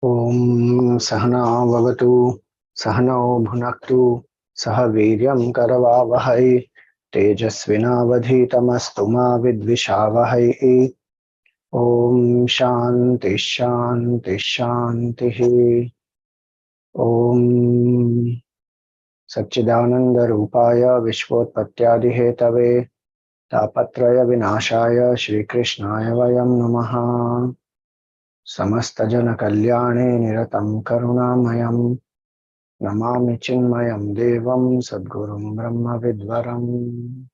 Om Sahana Vavatu Sahano Bhunaktu Saha Viryam Karavavahai Tejasvinavadhitamastu ma Vidvishavahai. Om Shanti Shanti Shanti. Om Satchidananda Rupaya Vishvotpattyadihetave Tapatraya Vinashaya Shri Krishnaya Vayam Namaha. समस्तजन कल्याणे निरतं करुणामयं नमामि चिन्मयं देवं सद्गुरुं ब्रह्मविद्वरम्.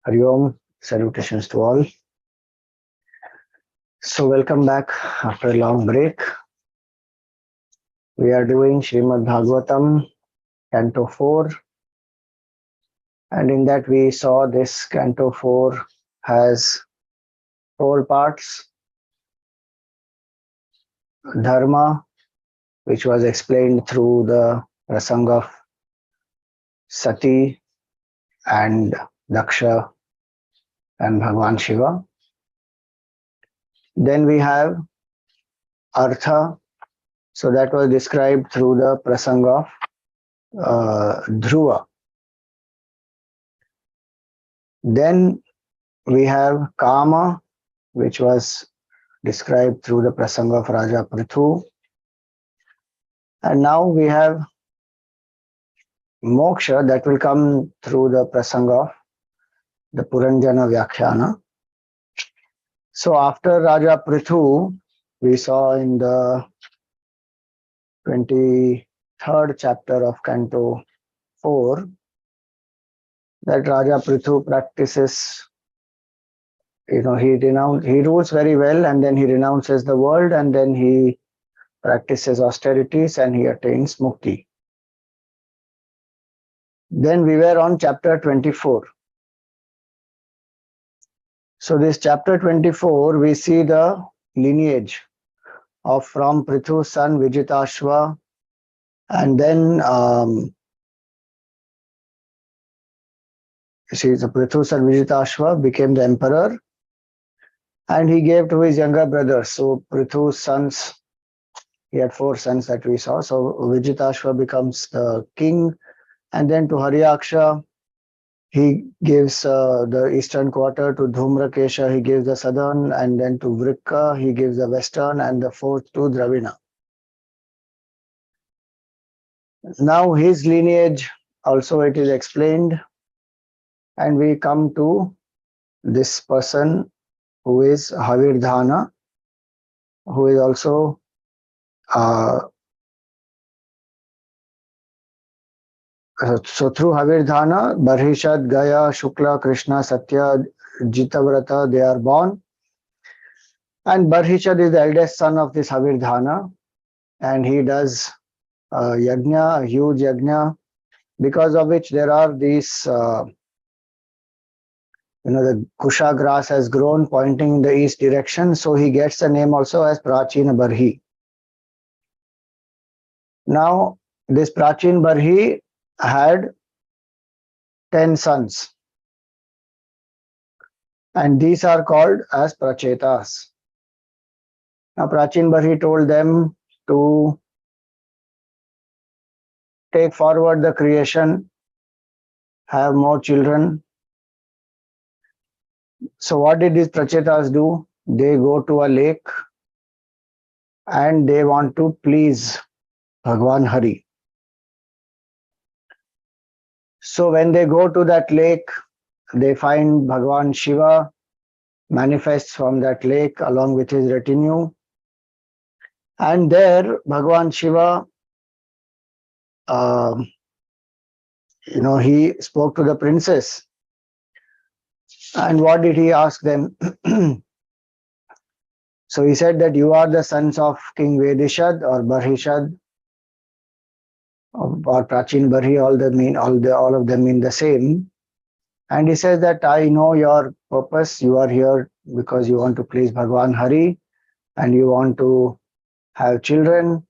Hari Om, salutations to all. So welcome back after a long break. We are doing Srimad Bhagavatam, Canto 4, and in that we saw this Canto 4 has 4 parts. Dharma, which was explained through the prasang of Sati and Daksha and Bhagwan Shiva. Then we have Artha, so that was described through the prasang of Dhruva. Then we have Kama, which was described through the prasang of Raja Prithu. And now we have Moksha, that will come through the prasang of the Puranjana Vyakhyana. So after Raja Prithu, we saw in the 23rd chapter of Canto 4 that Raja Prithu practices, he rules very well, and then he renounces the world, and then he practices austerities and he attains mukti. Then we were on chapter 24. So this chapter 24, we see the lineage of from Prithu's son Vijitashva, and then the Prithu's son Vijitashva became the emperor, and he gave to his younger brothers. So Prithu's sons, he had 4 sons that we saw. So Vijitashva becomes the king, and then to Haryaksha, he gives the eastern quarter, to Dhumrakesha, he gives the southern, and then to Vrikka, he gives the western, and the 4th to Dravina. Now his lineage also it is explained, and we come to this person who is Havirdhana, who is also so through Havirdhana, Barhishad, Gaya, Shukla, Krishna, Satya, Jitavrata, they are born. And Barhishad is the eldest son of this Havirdhana, and he does yajna, a huge yajna, because of which there are these, the Kusha grass has grown pointing in the east direction, so he gets the name also as Prachina Barhi. Now, this Prachin Barhi had 10 sons, and these are called as Prachetas. Now, Prachin Barhi told them to take forward the creation, have more children. So what did these Prachetas do? They go to a lake and they want to please Bhagwan Hari. So when they go to that lake, they find Bhagwan Shiva manifests from that lake along with his retinue. And there Bhagwan Shiva, he spoke to the princess. And what did he ask them? So he said that you are the sons of King Vedishad or Barhishad or Prachin Barhi, all of them mean the same. And he says that I know your purpose. You are here because you want to please Bhagwan Hari and you want to have children.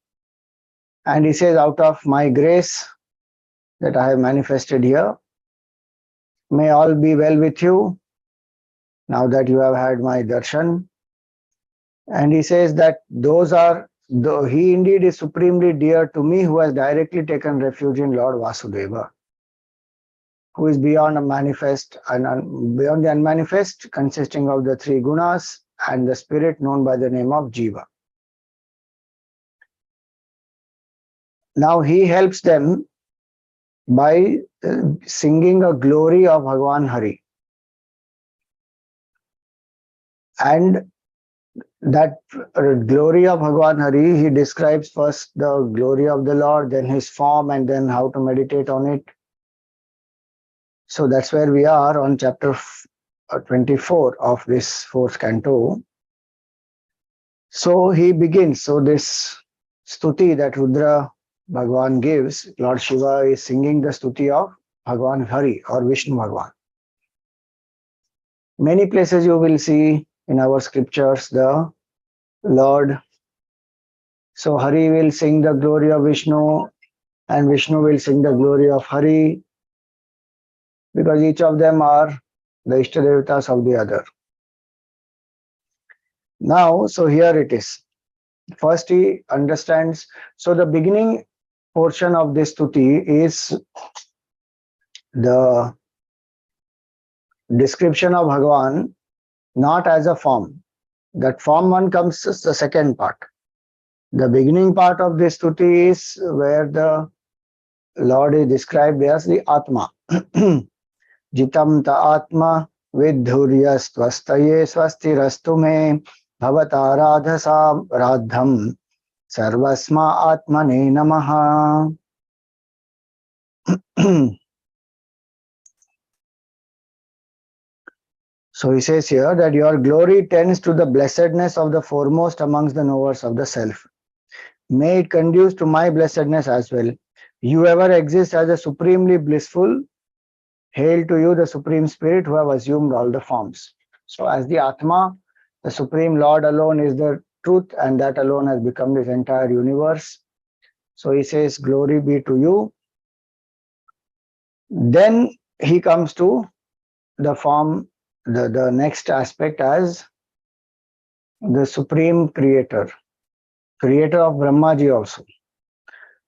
And he says, out of my grace that I have manifested here, may all be well with you now that you have had my darshan. And he says that those are, though he indeed is supremely dear to me, who has directly taken refuge in Lord Vasudeva, who is beyond a manifest and beyond the unmanifest, consisting of the three gunas and the spirit known by the name of Jiva. Now he helps them by singing a glory of Bhagwan Hari. And that glory of Bhagwan Hari, he describes first the glory of the Lord, then his form, and then how to meditate on it. So that's where we are on chapter 24 of this fourth canto. So he begins. So this stuti that Rudra Bhagwan gives, Lord Shiva is singing the stuti of Bhagwan Hari or Vishnu Bhagwan. Many places you will see in our scriptures the Lord. So Hari will sing the glory of Vishnu and Vishnu will sing the glory of Hari, because each of them are the Ishtadevatas of the other. Now, so here it is. First he understands, so the beginning portion of this stuti is the description of Bhagavan, not as a form. That form one comes as the second part. The beginning part of this stuti is where the Lord is described as the Atma. Jitam ta Atma vidhuryastvastaye swastirastu me bhavata radhasa radham sarvasma atmane namaha. So he says here that your glory tends to the blessedness of the foremost amongst the knowers of the self. May it conduce to my blessedness as well. You ever exist as a supremely blissful. Hail to you, the Supreme Spirit, who have assumed all the forms. So as the Atma, the Supreme Lord alone is the truth, and that alone has become this entire universe. So he says, glory be to you. Then he comes to the form, the next aspect as the Supreme Creator, creator of Brahmaji also.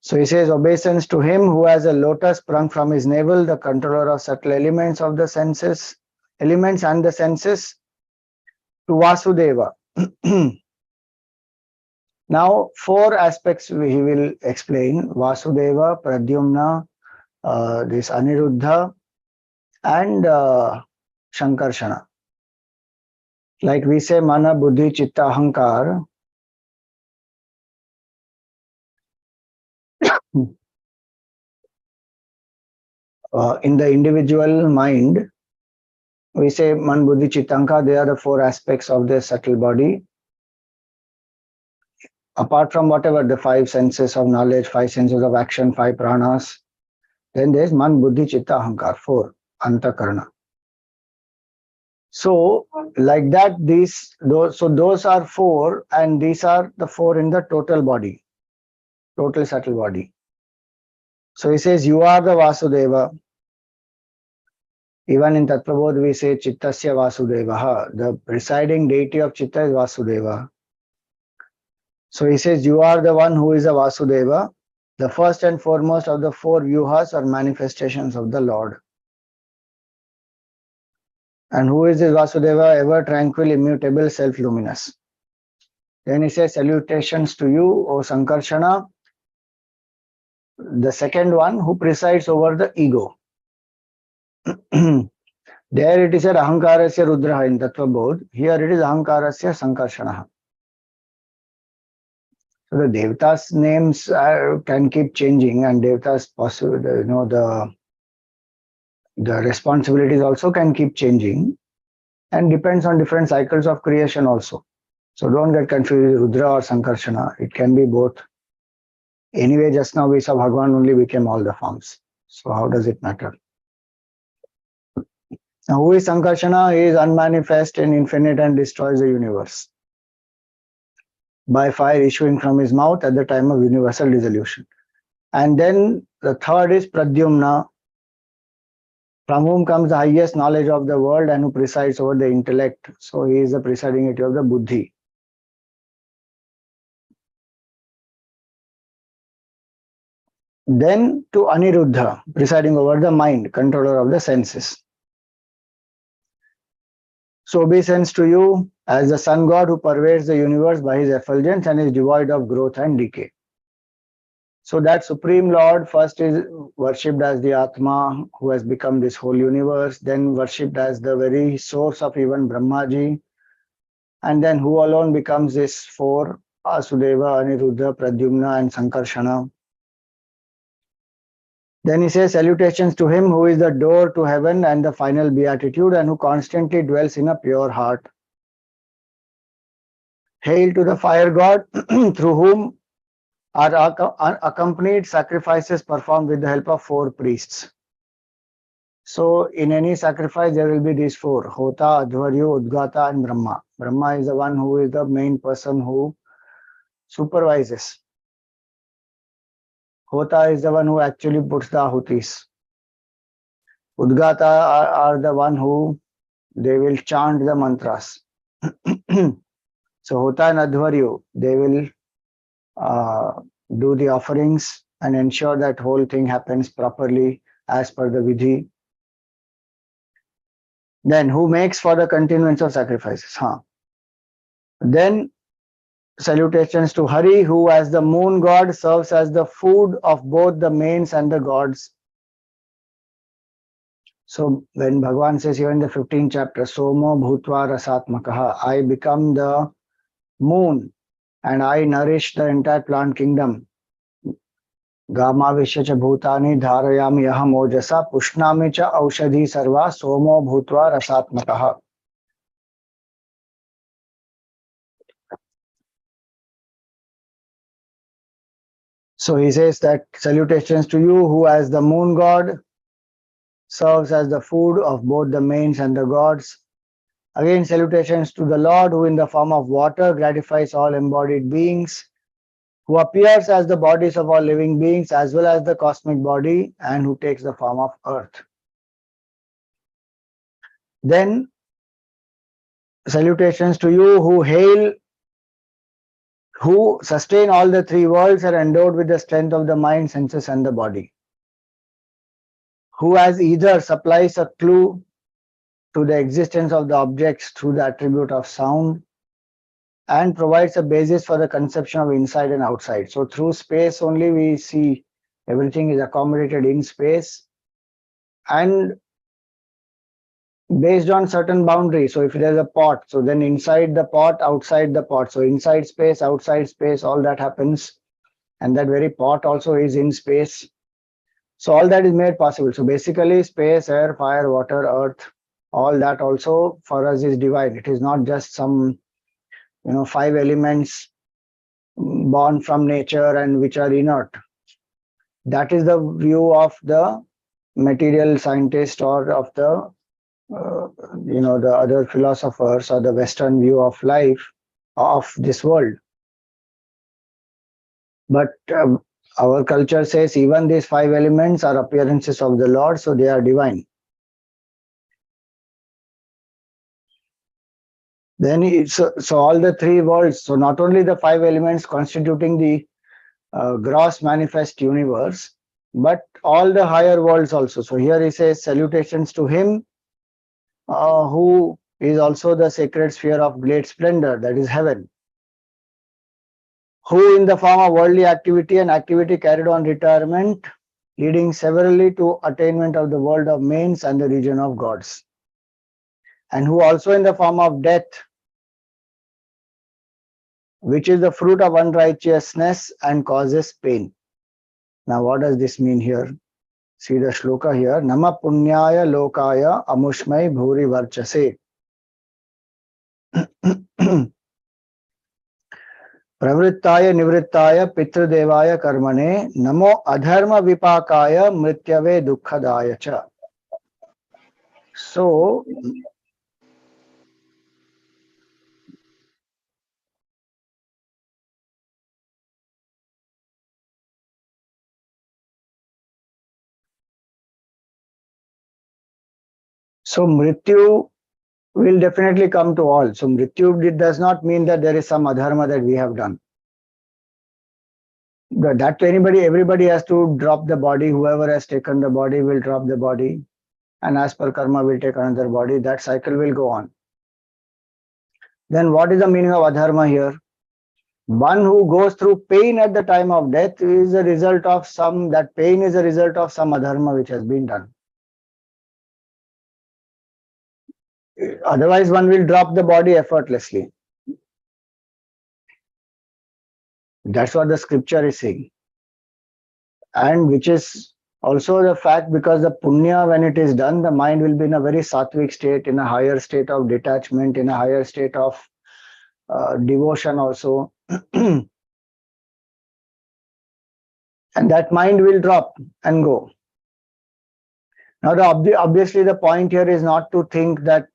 So he says, obeisance to him who has a lotus sprung from his navel, the controller of subtle elements of the senses, elements and the senses, to Vasudeva. Now, four aspects he will explain: Vasudeva, Pradyumna, this Aniruddha, and Shankarshana. Like we say, Mana, Buddhi, Chitta, Ahankar. In the individual mind, we say Man, Buddhi, Chitta, Ahankar, they are the four aspects of the subtle body. Apart from whatever the five senses of knowledge, five senses of action, five pranas, then there's Man, Buddhi, Chitta, Ahankar, four, Antakarana. So, like that, those are four, and these are the four in the total body, total subtle body. So he says, you are the Vasudeva. Even in Tattvabodh, we say Chittasya Vasudeva. The presiding deity of Chitta is Vasudeva. So he says, you are the one who is a Vasudeva, the first and foremost of the four vyuhas or manifestations of the Lord. And who is this Vasudeva? Ever tranquil, immutable, self-luminous. Then he says, salutations to you, O Sankarshana, the second one who presides over the ego. There it is said Ahankarasya Rudraha in Tattvabodh. Here it is Ahankarasya Sankarshana. So the Devtas names can keep changing, and Devtas possible, the responsibilities also can keep changing, and depends on different cycles of creation also. So don't get confused, Rudra or Sankarshana. It can be both. Anyway, just now we saw Bhagwan only became all the forms. So how does it matter? Now, who is Sankarshana? He is unmanifest and infinite and destroys the universe by fire issuing from his mouth at the time of universal dissolution. And then the third is Pradyumna, from whom comes the highest knowledge of the world and who presides over the intellect. So he is the presiding deity of the Buddhi. Then to Aniruddha, presiding over the mind, controller of the senses. So obeisance to you as the sun god who pervades the universe by his effulgence and is devoid of growth and decay. So that Supreme Lord first is worshipped as the Atma who has become this whole universe, then worshipped as the very source of even Brahmaji, and then who alone becomes this four Asudeva, Aniruddha, Pradyumna, and Sankarshana. Then he says, salutations to him who is the door to heaven and the final beatitude and who constantly dwells in a pure heart. Hail to the fire god through whom are accompanied sacrifices performed with the help of four priests. So in any sacrifice, there will be these four, Hota, Adhvaryu, Udgata, and Brahma. Brahma is the one who is the main person who supervises. Hota is the one who actually puts the ahutis. Udgata are the one who they will chant the mantras. So Hota and Adhvaryu, they will do the offerings and ensure that whole thing happens properly as per the vidhi. Then who makes for the continuance of sacrifices? Then salutations to Hari, who as the moon god serves as the food of both the mains and the gods. So when Bhagwan says here in the 15th chapter, Somo Bhutva Rasatmakaha, I become the moon and I nourish the entire plant kingdom. Gamavishya cha bhutani dharayami aham ojasa pushnami cha aushadhi sarva somo bhutva rasatmakaha. So he says that salutations to you who as the moon god serves as the food of both the mains and the gods. Again salutations to the Lord who in the form of water gratifies all embodied beings, who appears as the bodies of all living beings as well as the cosmic body and who takes the form of earth. Then salutations to you who sustain all the three worlds are endowed with the strength of the mind, senses and the body. Who as either supplies a clue to the existence of the objects through the attribute of sound and provides a basis for the conception of inside and outside. So through space only we see everything is accommodated in space and based on certain boundaries. So if there's a pot, so then inside the pot, outside the pot. So inside space, outside space, all that happens. And that very pot also is in space. So all that is made possible. So basically space, air, fire, water, earth, all that also for us is divine. It is not just some, five elements born from nature and which are inert. That is the view of the material scientist or of the the other philosophers or the Western view of life of this world. But our culture says even these five elements are appearances of the Lord, so they are divine. Then so all the three worlds, so not only the five elements constituting the gross manifest universe, but all the higher worlds also. So here he says salutations to him who is also the sacred sphere of great splendor, that is heaven, who in the form of worldly activity and activity carried on retirement, leading severally to attainment of the world of mains and the region of gods, and who also in the form of death, which is the fruit of unrighteousness and causes pain. Now what does this mean here? See the shloka here. Nama punyaya lokaya amushmai bhuri varchase. Pravrittaya nivrittaya pitrudevaya karmane namo adharma vipakaya mrityave dukkhadaya cha. So Mrityu will definitely come to all. So Mrityu does not mean that there is some adharma that we have done. That everybody has to drop the body. Whoever has taken the body will drop the body, and as per karma will take another body. That cycle will go on. Then what is the meaning of adharma here? One who goes through pain at the time of death is a result of that pain is a result of some adharma which has been done. Otherwise, one will drop the body effortlessly. That's what the scripture is saying. And which is also the fact, because the punya, when it is done, the mind will be in a very sattvic state, in a higher state of detachment, in a higher state of devotion also. And that mind will drop and go. Now, obviously, the point here is not to think that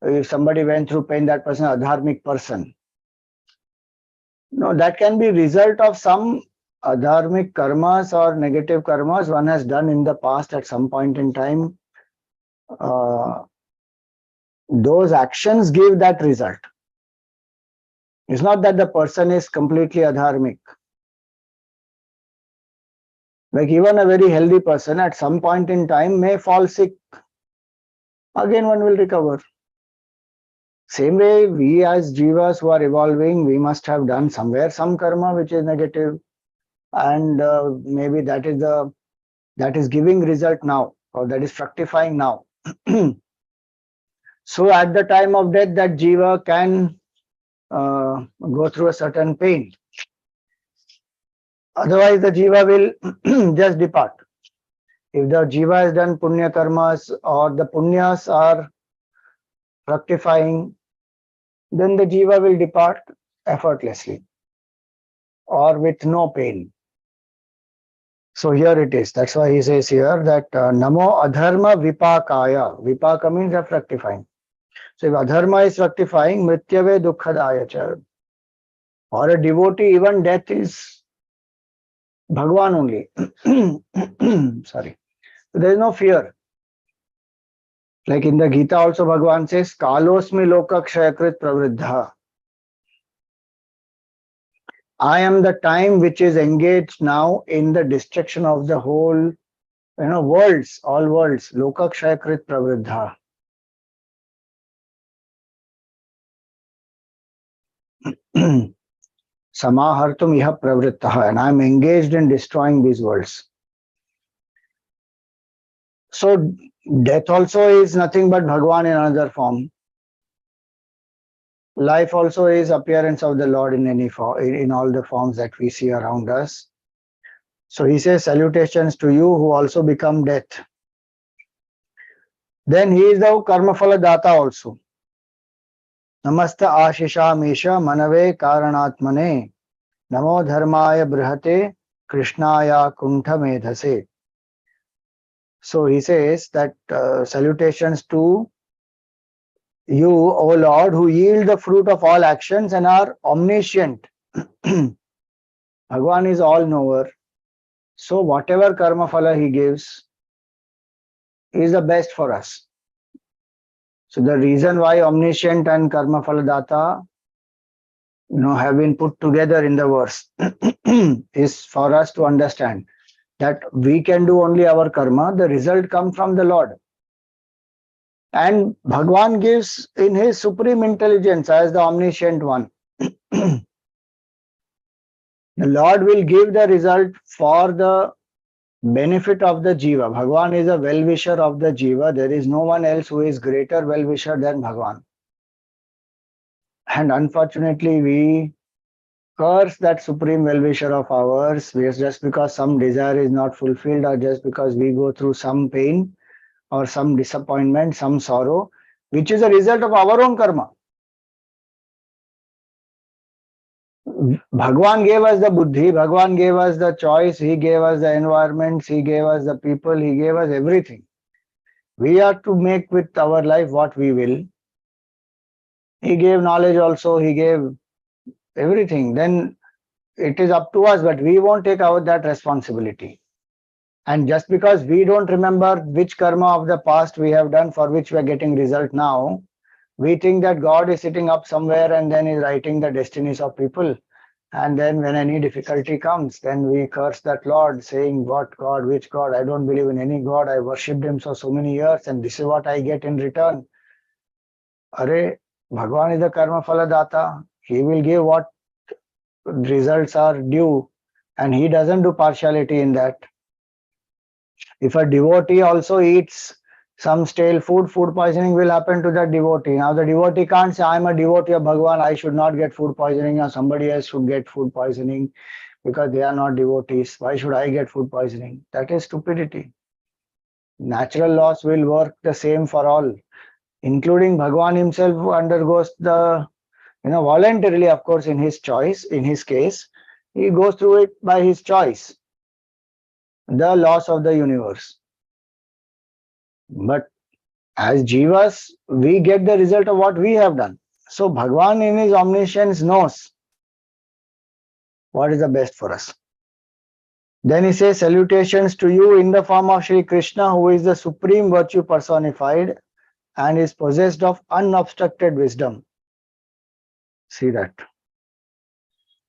if somebody went through pain, that person is a dharmic person. No, that can be result of some adharmic karmas or negative karmas one has done in the past at some point in time. Those actions give that result. It's not that the person is completely adharmic. Like even a very healthy person at some point in time may fall sick. Again, one will recover. Same way, we as jivas who are evolving, we must have done somewhere some karma which is negative, and maybe that is giving result now, or that is fructifying now. So at the time of death, that jiva can go through a certain pain. Otherwise, the jiva will just depart. If the jiva has done punya karmas or the punyas are fructifying, then the jiva will depart effortlessly or with no pain. So here it is. That's why he says here that namo adharma vipakaya. Vipaka means fructifying. So if adharma is fructifying, mrityave dukkhadaya cha. For a devotee, even death is Bhagwan only. Sorry. So there is no fear. Like in the Gita also Bhagwan says, Kalosmi loka kshayakrit pravriddha. I am the time which is engaged now in the destruction of the whole, worlds, all worlds. Loka kshayakrit pravriddha. Samahartum iha pravrittaha. And I am engaged in destroying these worlds. So death also is nothing but Bhagwan in another form. Life also is appearance of the Lord in any form, in all the forms that we see around us. So he says, salutations to you who also become death. Then he is the karmaphala data also. Namasta ashisha misha manave karanatmane namo dharmaya brihate krishnaya kuntha medhase. So he says that salutations to you, O Lord, who yield the fruit of all actions and are omniscient. Bhagwan is all knower. So whatever karma phala he gives is the best for us. So the reason why omniscient and karma phala data have been put together in the verse is for us to understand that we can do only our karma, the result comes from the Lord. And Bhagwan gives in his supreme intelligence as the omniscient one. The Lord will give the result for the benefit of the jiva. Bhagwan is a well-wisher of the jiva. There is no one else who is greater well-wisher than Bhagwan. And unfortunately, we curse that supreme well-wisher of ours just because some desire is not fulfilled, or just because we go through some pain or some disappointment, some sorrow, which is a result of our own karma. Bhagwan gave us the buddhi, Bhagwan gave us the choice, he gave us the environments, he gave us the people, he gave us everything. We are to make with our life what we will. He gave knowledge also, he gave everything. Then it is up to us, but we won't take out that responsibility. And just because we don't remember which karma of the past we have done for which we are getting result now, we think that God is sitting up somewhere and then is writing the destinies of people. And then when any difficulty comes, then we curse that Lord, saying, what God, which God? I don't believe in any God. I worshipped him for so many years, and this is what I get in return. Arey, Bhagwan is the karma phala data. He will give what results are due, and he doesn't do partiality in that. If a devotee also eats some stale food, food poisoning will happen to that devotee. Now the devotee can't say, I'm a devotee of Bhagwan, I should not get food poisoning, or somebody else should get food poisoning because they are not devotees. Why should I get food poisoning? That is stupidity. Natural laws will work the same for all, including Bhagwan himself, who undergoes the, voluntarily, of course, in his choice, in his case, he goes through it by his choice, the laws of the universe. But as jivas, we get the result of what we have done. So Bhagwan in his omniscience knows what is the best for us. Then he says, salutations to you in the form of Sri Krishna, who is the supreme virtue personified and is possessed of unobstructed wisdom. See that.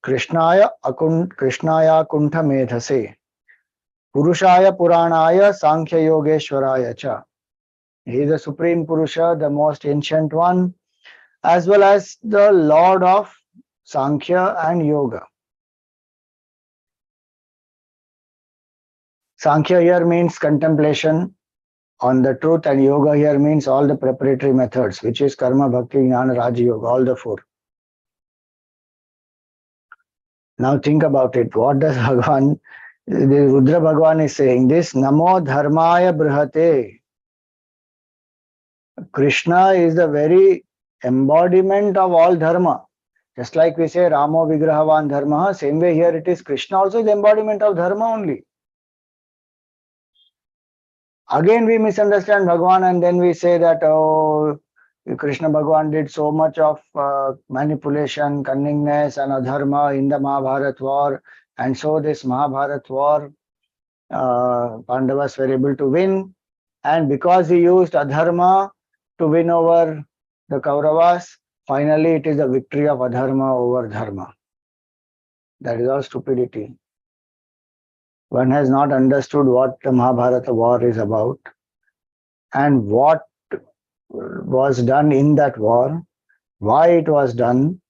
Krishnaya kuntha medhase, Purushaya Puranaya Sankhya Yogeshwaraya cha. He is the Supreme Purusha, the most ancient one, as well as the Lord of Sankhya and Yoga. Sankhya here means contemplation on the truth, and Yoga here means all the preparatory methods, which is Karma, Bhakti, Jnana, Raja Yoga, all the four. Now think about it. What does Bhagwan, the Rudra Bhagwan is saying this, Namo Dharmaya Brihate. Krishna is the very embodiment of all dharma. Just like we say Ramo Vigrahavan Dharma, same way here it is Krishna also is the embodiment of dharma only. Again we misunderstand Bhagwan and then we say that, oh, Krishna Bhagwan did so much of manipulation, cunningness and adharma in the Mahabharat war, and so this Mahabharat war Pandavas were able to win, and because he used adharma to win over the Kauravas, finally it is the victory of adharma over dharma. That is all stupidity. One has not understood what the Mahabharata war is about and what was done in that war, why it was done,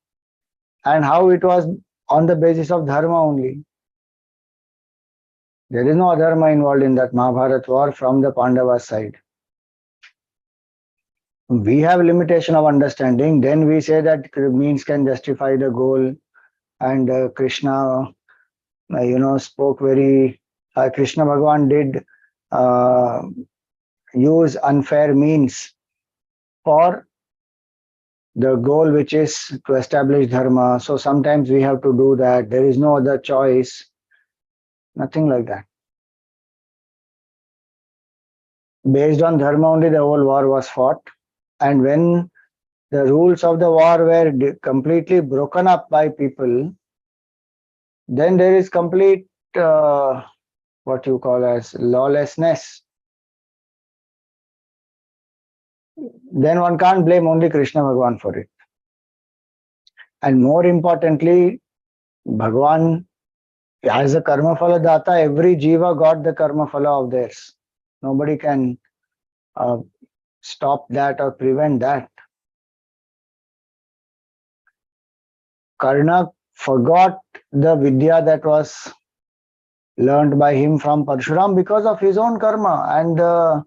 and how it was on the basis of dharma only. There is no adharma involved in that Mahabharata war from the Pandavas side. We have limitation of understanding, then we say that means can justify the goal, and Krishna, spoke very, Krishna Bhagwan did use unfair means for the goal, which is to establish dharma. So sometimes we have to do that. There is no other choice. Nothing like that. Based on dharma only the whole war was fought. And when the rules of the war were completely broken up by people, then there is complete, what you call as lawlessness. Then one can't blame only Krishna Bhagwan for it. And more importantly, Bhagwan, as a karma phala data, every jiva got the karma phala of theirs. Nobody can stop that or prevent that. Karna forgot the vidya that was learned by him from Parshuram because of his own karma and the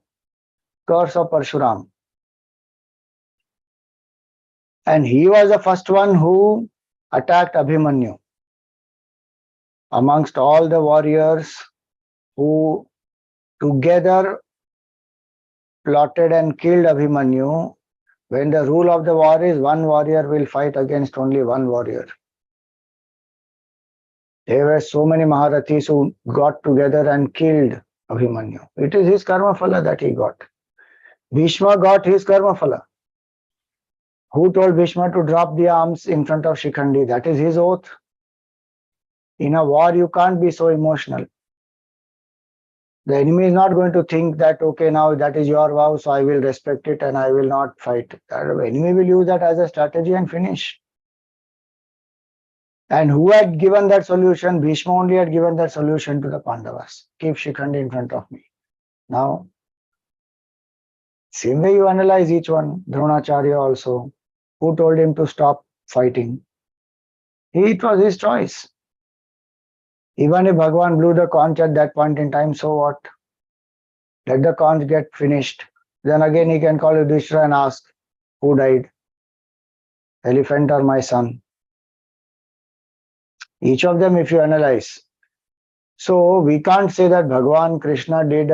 curse of Parshuram. And he was the first one who attacked Abhimanyu. Amongst all the warriors who together plotted and killed Abhimanyu, when the rule of the war is one warrior will fight against only one warrior. There were so many Maharathis who got together and killed Abhimanyu. It is his karma phala that he got. Bhishma got his karma phala. Who told Bhishma to drop the arms in front of Shikhandi? That is his oath. In a war, you can't be so emotional. The enemy is not going to think that, okay, now that is your vow, so I will respect it and I will not fight. The enemy will use that as a strategy and finish. And who had given that solution? Bhishma only had given that solution to the Pandavas. Keep Shikhandi in front of me. Now, same way you analyze each one. Dronacharya also. Who told him to stop fighting? It was his choice. Even if Bhagwan blew the conch at that point in time, so what? Let the conch get finished. Then again he can call Yudhishthira and ask, who died? Elephant or my son? Each of them, if you analyze. So we can't say that Bhagwan Krishna did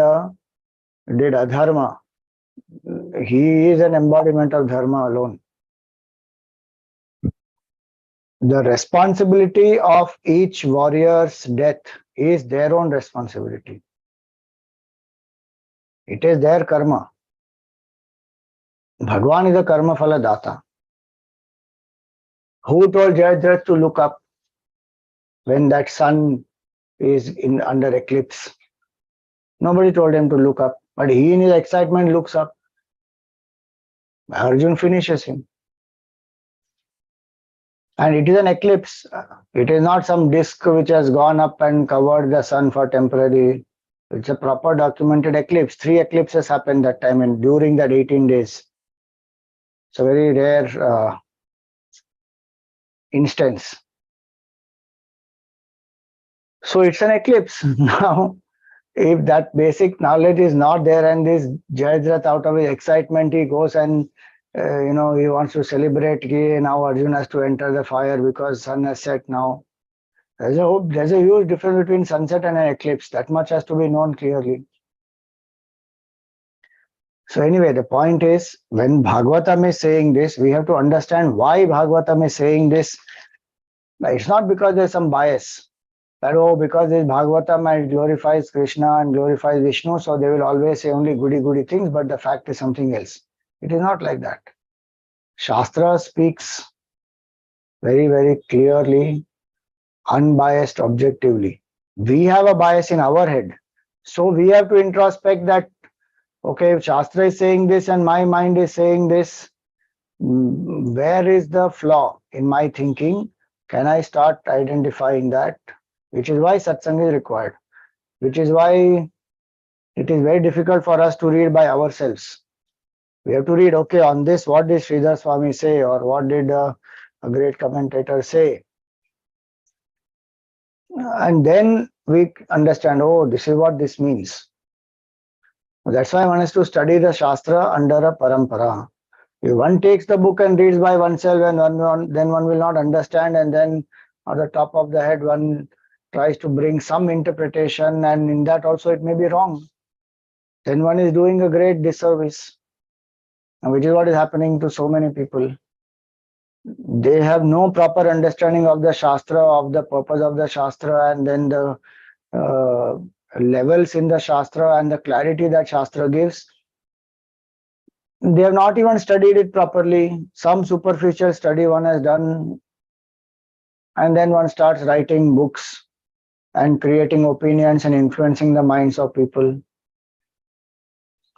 adharma. He is an embodiment of dharma alone. The responsibility of each warrior's death is their own responsibility. It is their karma. Bhagwan is a karma phala data. Who told Jayadratha to look up when that sun is under eclipse? Nobody told him to look up, but he in his excitement looks up. Arjun finishes him. And it is an eclipse. It is not some disk which has gone up and covered the sun for temporary. It's a proper documented eclipse. 3 eclipses happened that time and during that 18 days. It's a very rare instance. So it's an eclipse. Now, if that basic knowledge is not there and this Jayadratha out of his excitement, he goes and he wants to celebrate. Now Arjuna has to enter the fire because sun has set now. There's a huge difference between sunset and an eclipse. That much has to be known clearly. So anyway, the point is, when Bhagavatam is saying this, we have to understand why Bhagavatam is saying this. It's not because there's some bias. That, because this Bhagavatam and glorifies Krishna and glorifies Vishnu, so they will always say only goody things, but the fact is something else. It is not like that. Shastra speaks very clearly, unbiased, objectively. We have a bias in our head. So we have to introspect that, okay, if Shastra is saying this and my mind is saying this, where is the flaw in my thinking? Can I start identifying that? Which is why satsang is required. Which is why it is very difficult for us to read by ourselves. We have to read, okay, on this, what did Sridhar Swami say, or what did a great commentator say? And then we understand, this is what this means. That's why one has to study the Shastra under a parampara. If one takes the book and reads by oneself, and then one will not understand, and then on the top of the head, one tries to bring some interpretation, and in that also it may be wrong. Then one is doing a great disservice, which is what is happening to so many people. They have no proper understanding of the Shastra, of the purpose of the Shastra, and then the levels in the Shastra and the clarity that Shastra gives. They have not even studied it properly. Some superficial study one has done, and then one starts writing books and creating opinions and influencing the minds of people.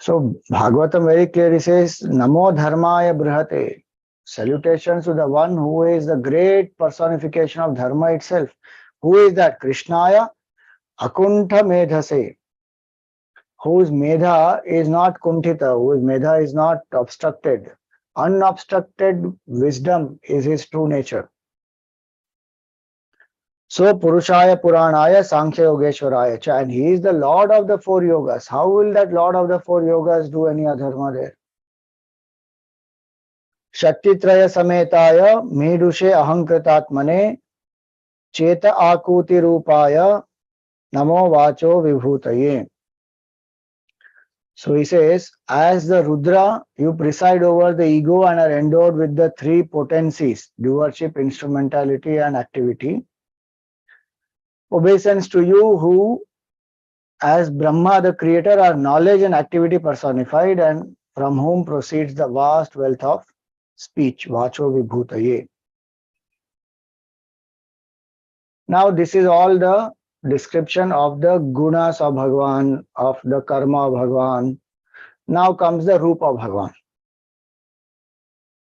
So Bhagavatam very clearly says, Namo Dharmaya Brihate. Salutations to the one who is the great personification of Dharma itself. Who is that? Krishnaya Akuntha Medhase. Whose medha is not kuntita, whose medha is not obstructed. Unobstructed wisdom is his true nature. So Purushaya Puranaya Sankhya Yogeshwaraya Cha, and he is the Lord of the 4 yogas. How will that Lord of the 4 yogas do any adharma there? Shaktitraya Sametaya Medushe Ahankritatmane Cheta Akuti Rupaya Namo Vacho Vibhutaye. So he says, as the Rudra, you preside over the ego and are endowed with the 3 potencies, doership, instrumentality, and activity. Obeisance to you who, as Brahma, the creator, are knowledge and activity personified, and from whom proceeds the vast wealth of speech, Vacho Vibhutaye. Now this is all the description of the gunas of Bhagwan, of the karma of Bhagwan. Now comes the roop of Bhagwan.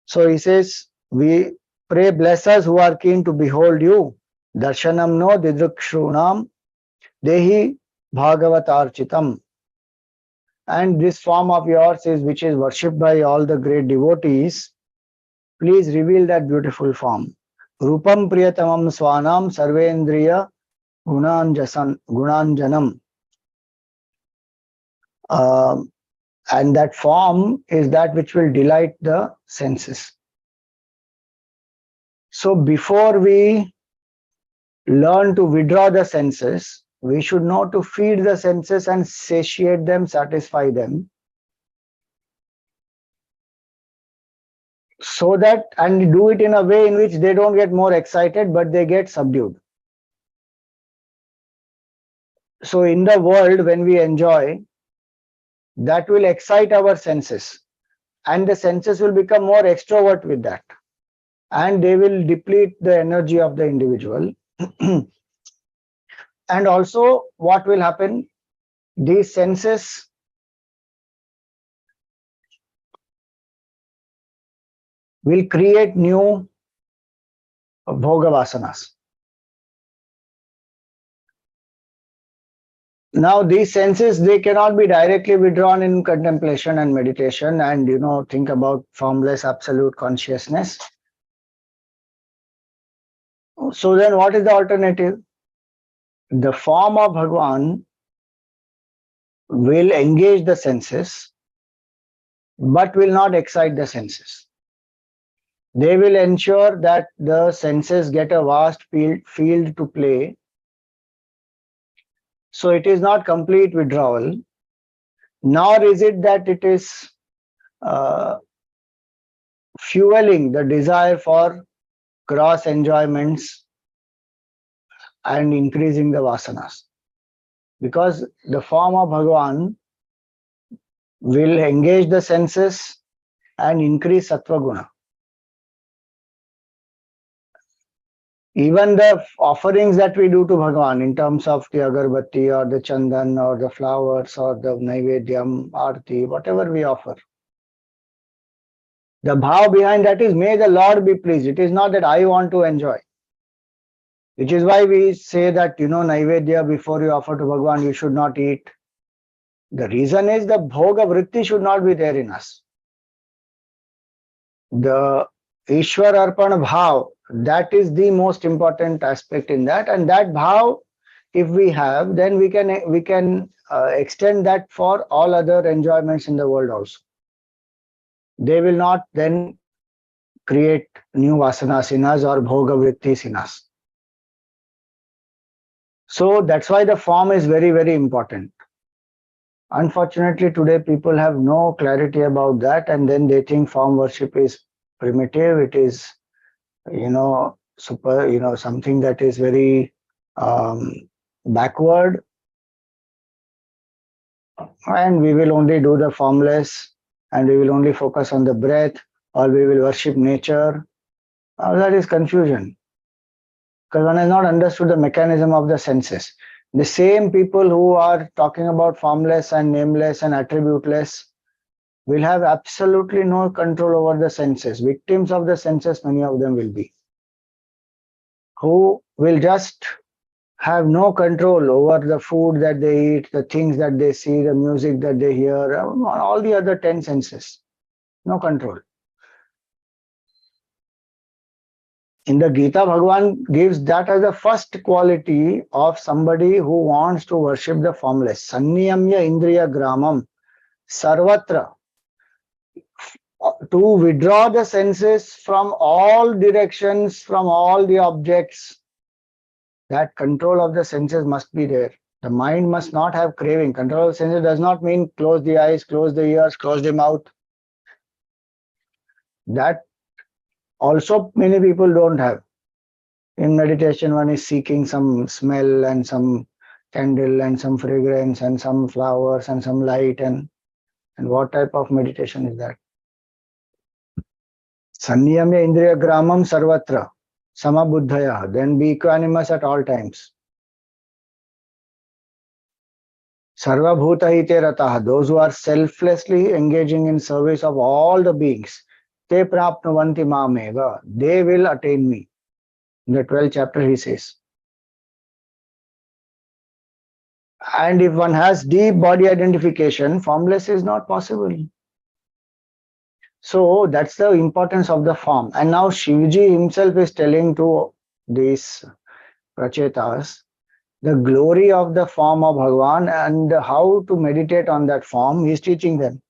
So he says, we pray, bless us who are keen to behold you. Darshanam no didrukshrunam dehi bhagavatarchitam. And this form of yours is which is worshipped by all the great devotees. Please reveal that beautiful form. Rupam priyatamam swanam sarvendriya gunanjanam. And that form is that which will delight the senses. So before we learn to withdraw the senses, we should know to feed the senses and satiate them, satisfy them. So that, and do it in a way in which they don't get more excited, but they get subdued. So in the world, when we enjoy, that will excite our senses, and the senses will become more extrovert with that, and they will deplete the energy of the individual. And also what will happen, these senses will create new bhoga vasanas. Now these senses, they cannot be directly withdrawn in contemplation and meditation and think about formless absolute consciousness. So then what is the alternative? The form of Bhagwan will engage the senses but will not excite the senses. They will ensure that the senses get a vast field to play. So it is not complete withdrawal, nor is it that it is fueling the desire for gross enjoyments and increasing the vasanas. Because the form of Bhagwan will engage the senses and increase sattva guna. Even the offerings that we do to Bhagwan in terms of the agarbatti or the chandan or the flowers or the naivedyam, arti, whatever we offer, the bhav behind that is, may the Lord be pleased. It is not that I want to enjoy. Which is why we say that, naivedya, before you offer to Bhagwan, you should not eat. The reason is the bhoga vritti should not be there in us. The Ishwar Arpan bhav, that is the most important aspect in that, and that bhav, if we have, then we can extend that for all other enjoyments in the world also. They will not then create new vasanas in us or bhoga vrittis in us. So that's why the form is very, very important. Unfortunately, today people have no clarity about that, and then they think form worship is primitive. It is, super, something that is very backward, and we will only do the formless, and we will only focus on the breath, or we will worship nature. That is confusion, because one has not understood the mechanism of the senses. The same people who are talking about formless and nameless and attributeless will have absolutely no control over the senses. Victims of the senses, many of them will be, who will just have no control over the food that they eat, the things that they see, the music that they hear, all the other 10 senses. No control. In the Gita, Bhagwan gives that as the first quality of somebody who wants to worship the formless. Sanniyamya indriya gramam sarvatra. To withdraw the senses from all directions, from all the objects. That control of the senses must be there. The mind must not have craving. Control of the senses does not mean close the eyes, close the ears, close the mouth. That also many people don't have. In meditation, one is seeking some smell and some candle and some fragrance and some flowers and some light, and what type of meditation is that? Sanniyamya indriya gramam sarvatra samabuddhaya. Then be equanimous at all times. Sarva bhuta hite rataha. Those who are selflessly engaging in service of all the beings. Te prapnuvanti mameva. They will attain me. In the 12th chapter he says. And if one has deep body identification, formless is not possible. So that's the importance of the form. And now Shivji himself is telling to these Prachetas the glory of the form of Bhagwan and how to meditate on that form. He is teaching them.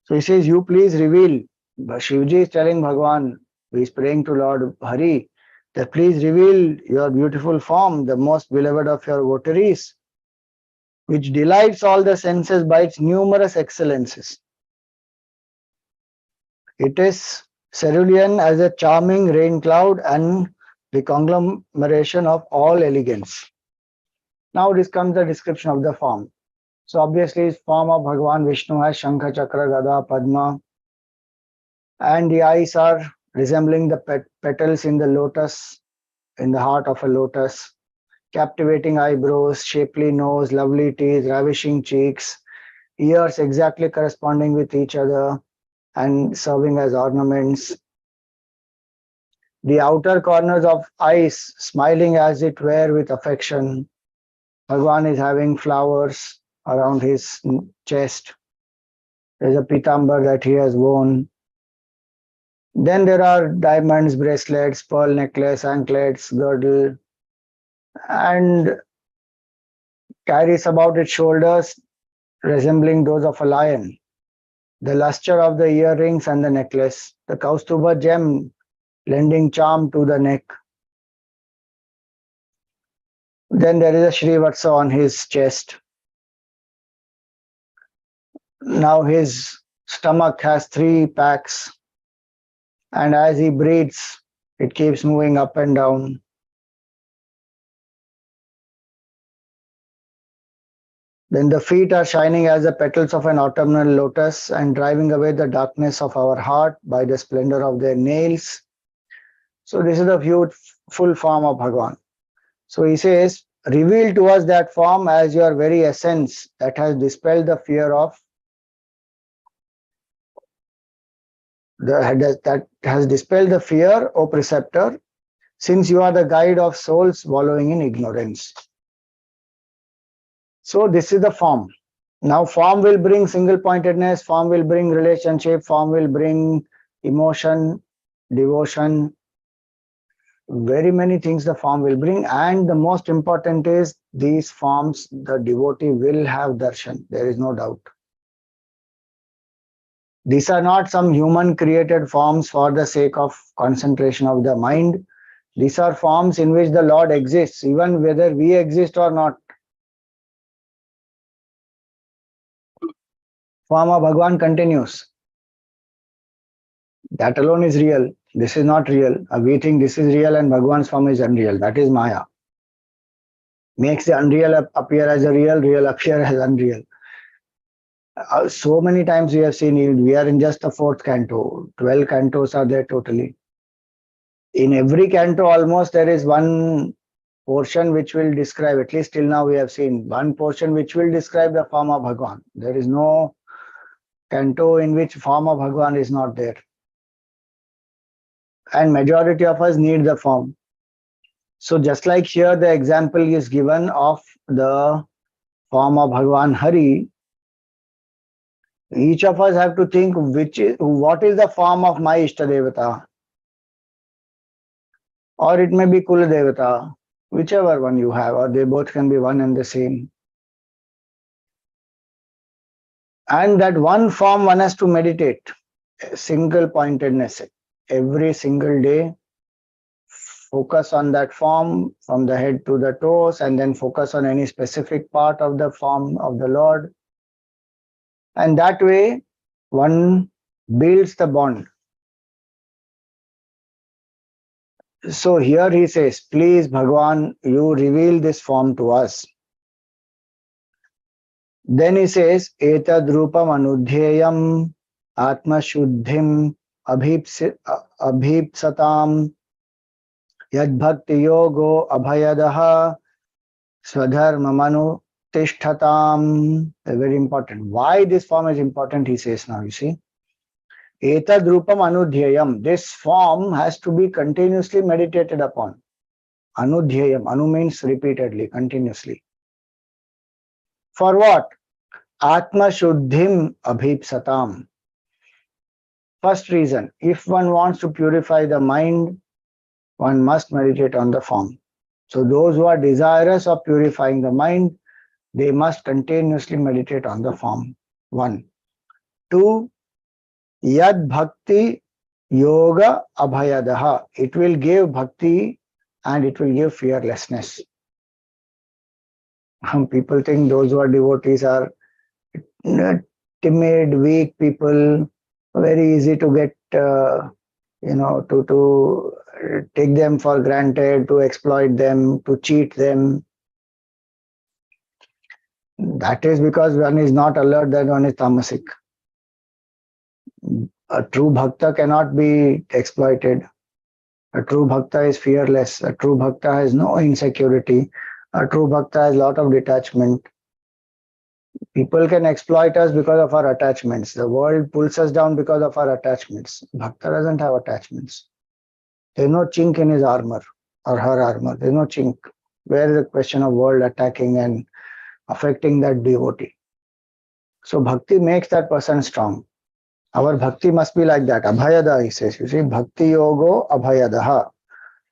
So he says, you please reveal. Shivji is telling Bhagwan, he is praying to Lord Hari, that please reveal your beautiful form, the most beloved of your votaries, which delights all the senses by its numerous excellences. It is cerulean as a charming rain cloud and the conglomeration of all elegance. Now this comes the description of the form. So obviously, form of Bhagwan Vishnu has Shankha, Chakra, Gada, Padma, and the eyes are resembling the petals in the lotus, in the heart of a lotus. Captivating eyebrows, shapely nose, lovely teeth, ravishing cheeks, ears exactly corresponding with each other and serving as ornaments. The outer corners of eyes smiling as it were with affection. Bhagwan is having flowers around his chest. There's a pitambar that he has worn. Then there are diamonds, bracelets, pearl necklace, anklets, girdle, and carries about its shoulders resembling those of a lion. The luster of the earrings and the necklace, the Kaustuba gem lending charm to the neck. Then there is a Srivatsa on his chest. Now his stomach has 3 packs, and as he breathes, it keeps moving up and down. Then the feet are shining as the petals of an autumnal lotus and driving away the darkness of our heart by the splendor of their nails. So this is the full form of Bhagwan. So he says, reveal to us that form as your very essence that has dispelled the fear of that has dispelled the fear, O preceptor, since you are the guide of souls wallowing in ignorance. So this is the form. Now form will bring single pointedness, form will bring relationship, form will bring emotion, devotion, very many things the form will bring, and the most important is these forms the devotee will have darshan. There is no doubt. These are not some human created forms for the sake of concentration of the mind. These are forms in which the Lord exists, even whether we exist or not. Form of Bhagwan continues. That alone is real. This is not real. We think this is real and Bhagwan's form is unreal. That is Maya. Makes the unreal appear as a real, real appear as unreal. So many times we have seen it. We are in just the 4th canto. 12 cantos are there totally. In every canto, almost there is one portion which will describe, at least till now we have seen, one portion which will describe the form of Bhagwan. There is no canto in which form of Bhagwan is not there. And majority of us need the form. So just like here the example is given of the form of Bhagwan Hari, each of us have to think what is the form of my Ishtadevata, or it may be Kula Devata, whichever one you have, or they both can be one and the same. And that one form one has to meditate, single pointedness, every single day. Focus on that form from the head to the toes, and then focus on any specific part of the form of the Lord. And that way, one builds the bond. So here he says, please Bhagwan, you reveal this form to us. Then he says, Etad Rupam Anudhyayam Atma Shuddhim Abhipsatam Yad Bhakti Yogo Abhayadaha Swadharmamanu Tishthatam. Very important. Why this form is important, he says now, you see. Etad Rupam Anudhyayam. This form has to be continuously meditated upon. Anudhyayam. Anu means repeatedly, continuously. For what? Atma Shuddhim Abhipsatam. First reason, if one wants to purify the mind, one must meditate on the form. So those who are desirous of purifying the mind, they must continuously meditate on the form. 1. 2. Yad Bhakti Yoga Abhayadaha. It will give bhakti and it will give fearlessness. People think those who are devotees are timid, weak people, very easy to get, to take them for granted, to exploit them, to cheat them. That is because one is not alert, that one is tamasic. A true bhakta cannot be exploited. A true bhakta is fearless. A true bhakta has no insecurity. A true bhakta has a lot of detachment. People can exploit us because of our attachments. The world pulls us down because of our attachments. Bhakta doesn't have attachments. There's no chink in his armor or her armor. There's no chink. Where is the question of world attacking and affecting that devotee? So bhakti makes that person strong. Our bhakti must be like that. Abhayada, he says. You see, bhakti yogo abhayadaha.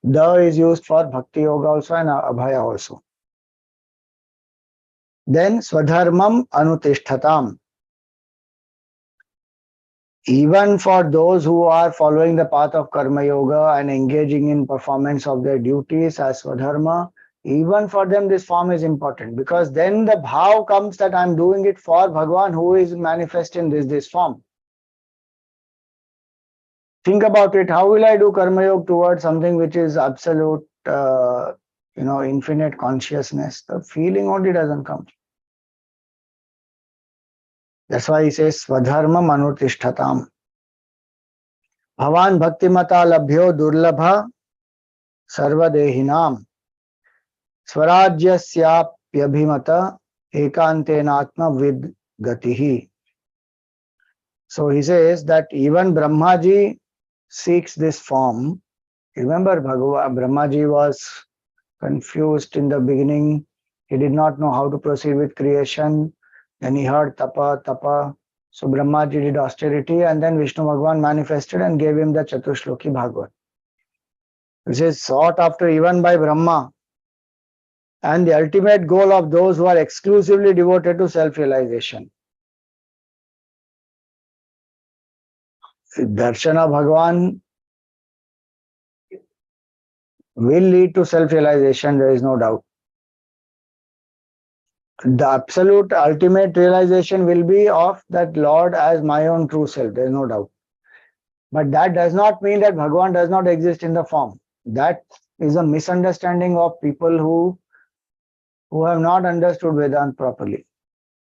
Da is used for bhakti yoga also and abhaya also. Then swadharmam anutishtatam. Even for those who are following the path of karma yoga and engaging in performance of their duties as swadharma, even for them this form is important, because then the bhav comes that I'm doing it for Bhagwan who is manifest in this form. Think about it. How will I do karma yoga towards something which is absolute, infinite consciousness? The feeling only doesn't come. That's why he says swadharma manutishtatam. Bhavan bhaktimata labhyo durlabha sarvadehinam swarajyasyapyabhimata ekantenatma vid gatihi. So he says that even Brahmaji seeks this form. Remember, Brahmaji was confused in the beginning. He did not know how to proceed with creation. Then he heard tapa, tapa. So Brahmaji did austerity, and then Vishnu Bhagwan manifested and gave him the Chatushloki Bhagavat, which is sought after even by Brahma, and the ultimate goal of those who are exclusively devoted to self-realization. Darshana Bhagwan will lead to self-realization, there is no doubt. The absolute ultimate realization will be of that Lord as my own true self, there is no doubt. But that does not mean that Bhagwan does not exist in the form. That is a misunderstanding of people who have not understood Vedanta properly.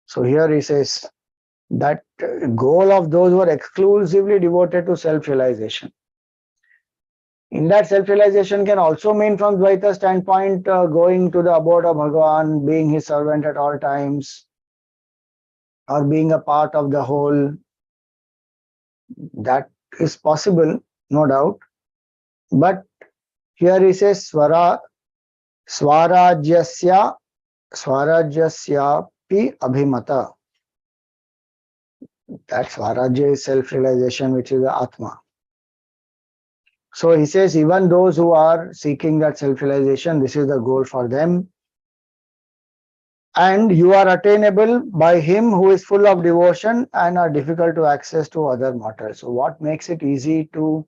So here he says that goal of those who are exclusively devoted to self-realization. In that, self-realization can also mean from Dvaita standpoint going to the abode of Bhagavan, being his servant at all times, or being a part of the whole. That is possible, no doubt. But here he says swarajyasyapi abhimata. That swarajya is self-realization, which is the Atma. So he says, even those who are seeking that self-realization, this is the goal for them. And you are attainable by him who is full of devotion and are difficult to access to other mortals. So what makes it easy to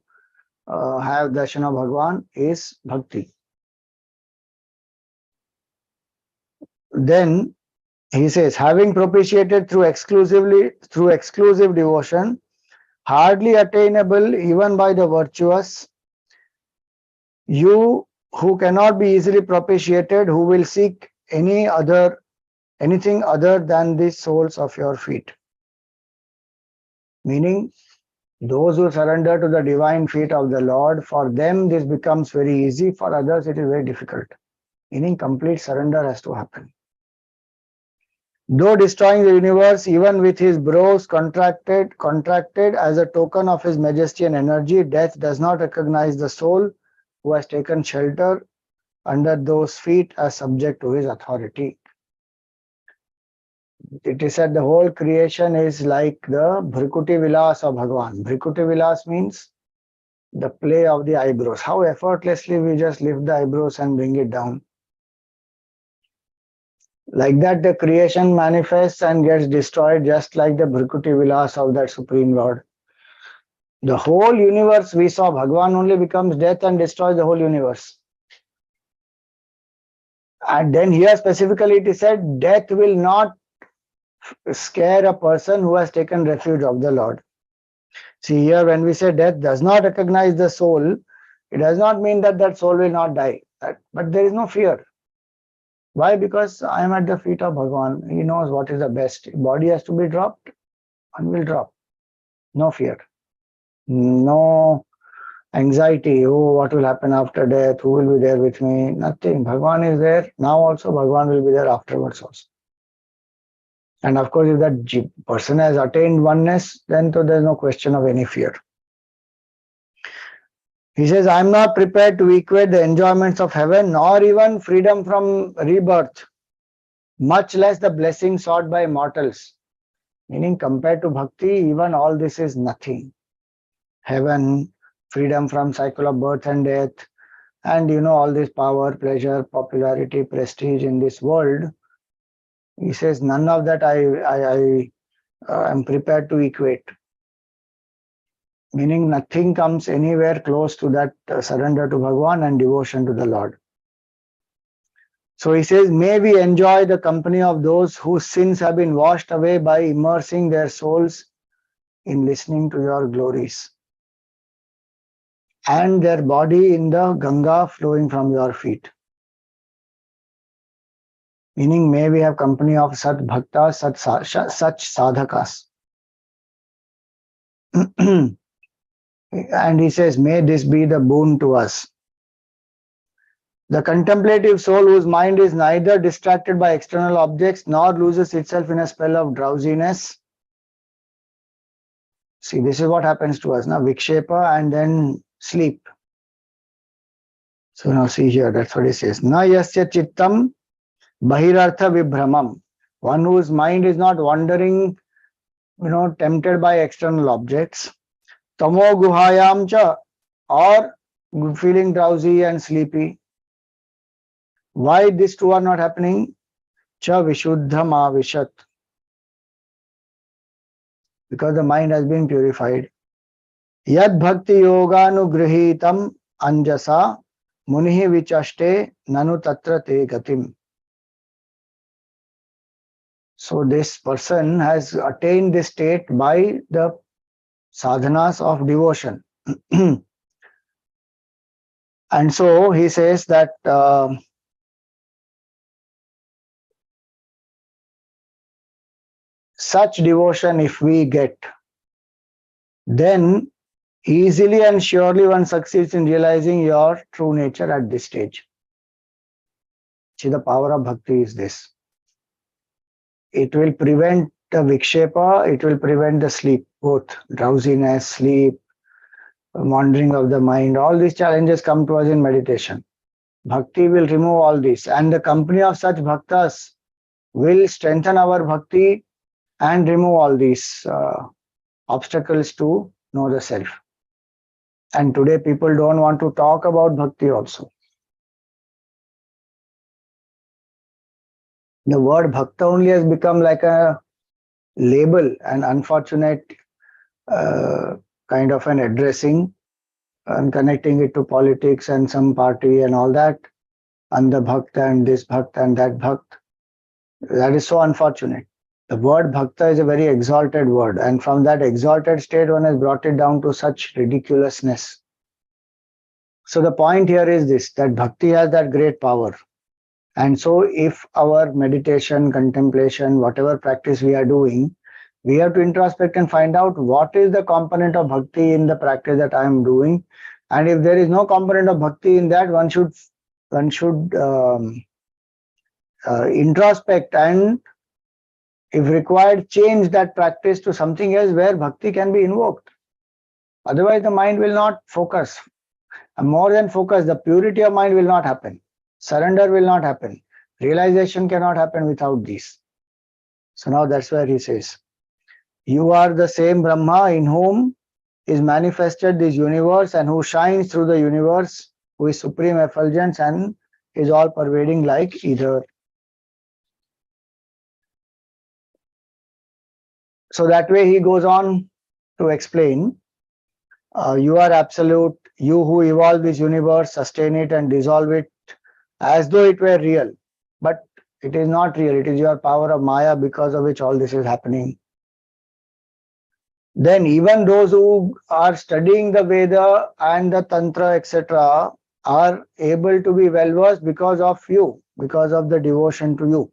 have darshan of Bhagwan is bhakti. Then he says, having propitiated through exclusive devotion, hardly attainable even by the virtuous, you who cannot be easily propitiated, who will seek anything other than the soles of your feet. Meaning, those who surrender to the divine feet of the Lord, for them this becomes very easy, for others it is very difficult. Meaning, complete surrender has to happen. Though destroying the universe, even with his brows contracted as a token of his majesty and energy, death does not recognize the soul who has taken shelter under those feet as subject to his authority. It is said the whole creation is like the Bhrikuti Vilas of Bhagwan. Bhrikuti Vilas means the play of the eyebrows. How effortlessly we just lift the eyebrows and bring it down. Like that, the creation manifests and gets destroyed just like the Bhrikuti Vilas of that Supreme Lord. The whole universe we saw, Bhagwan only becomes death and destroys the whole universe. And then here specifically it is said, death will not scare a person who has taken refuge of the Lord. See here when we say death does not recognize the soul, it does not mean that that soul will not die. But there is no fear. Why? Because I am at the feet of Bhagwan. He knows what is the best. Body has to be dropped, one will drop. No fear. No anxiety. Oh, what will happen after death? Who will be there with me? Nothing. Bhagwan is there. Now also Bhagwan will be there afterwards also. And of course, if that person has attained oneness, then so there is no question of any fear. He says, I am not prepared to equate the enjoyments of heaven nor even freedom from rebirth, much less the blessing sought by mortals. Meaning, compared to bhakti, even all this is nothing. Heaven, freedom from cycle of birth and death, and all this power, pleasure, popularity, prestige in this world. He says, none of that I am prepared to equate. Meaning nothing comes anywhere close to that surrender to Bhagwan and devotion to the Lord. So he says, may we enjoy the company of those whose sins have been washed away by immersing their souls in listening to your glories, and their body in the Ganga flowing from your feet. Meaning, may we have company of Sat Bhaktas, such sadhakas. And he says, may this be the boon to us. The contemplative soul whose mind is neither distracted by external objects nor loses itself in a spell of drowsiness. See, this is what happens to us now, vikshepa and then sleep. So now see here, that's what he says. Na yasya chittam bahirartha vibhramam. One whose mind is not wandering, tempted by external objects. Tamo guhayam cha, or feeling drowsy and sleepy. Why these two are not happening? Cha vishuddham avishat. Because the mind has been purified. Yad bhakti yoganugrahitam anjasa munihi vichaste nanu tatra te gatim. So this person has attained this state by the sadhanas of devotion. And so he says that such devotion if we get, then easily and surely one succeeds in realizing your true nature at this stage. See, the power of bhakti is this. It will prevent the vikshepa, it will prevent the sleep, both drowsiness, sleep, wandering of the mind. All these challenges come to us in meditation. Bhakti will remove all this, and the company of such bhaktas will strengthen our bhakti and remove all these obstacles to know the self. And today people don't want to talk about bhakti also. The word bhakta only has become like a label, an unfortunate kind of an addressing and connecting it to politics and some party and all that, and the bhakta and this bhakta and that bhakta. That is so unfortunate. The word bhakta is a very exalted word, and from that exalted state one has brought it down to such ridiculousness. So the point here is this, that bhakti has that great power. And so if our meditation, contemplation, whatever practice we are doing, we have to introspect and find out what is the component of bhakti in the practice that I am doing. And if there is no component of bhakti in that, one should introspect and, if required, change that practice to something else where bhakti can be invoked. Otherwise, the mind will not focus. And more than focus, the purity of mind will not happen. Surrender will not happen. Realization cannot happen without these. So now that's where he says, you are the same Brahma in whom is manifested this universe and who shines through the universe, who is supreme effulgence and is all pervading like ether. So that way he goes on to explain, you are absolute, you who evolve this universe, sustain it and dissolve it as though it were real. But it is not real, it is your power of Maya because of which all this is happening. Then even those who are studying the Veda and the Tantra, etc., are able to be well versed because of you, because of the devotion to you.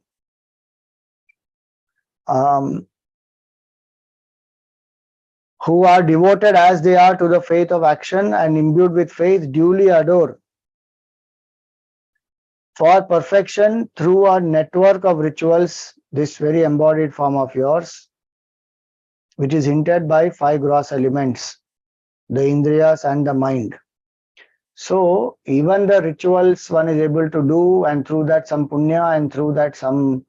Who are devoted as they are to the faith of action and imbued with faith, duly adore for perfection through a network of rituals this very embodied form of yours, which is hinted by 5 gross elements, the Indriyas and the mind. So even the rituals one is able to do, and through that some punya, and through that some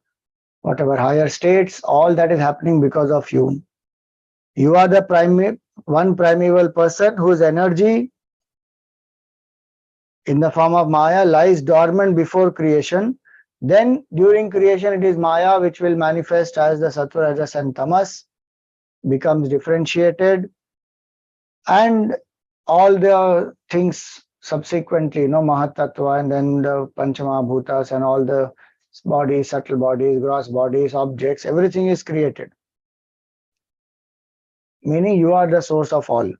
whatever higher states, all that is happening because of you. You are the one primeval person whose energy in the form of Maya lies dormant before creation. Then during creation it is Maya which will manifest as the Sattva, Rajas and Tamas, becomes differentiated, and all the things subsequently, Mahatattva and then the Panchama Bhutas and all the bodies, subtle bodies, gross bodies, objects, everything is created. Meaning you are the source of all.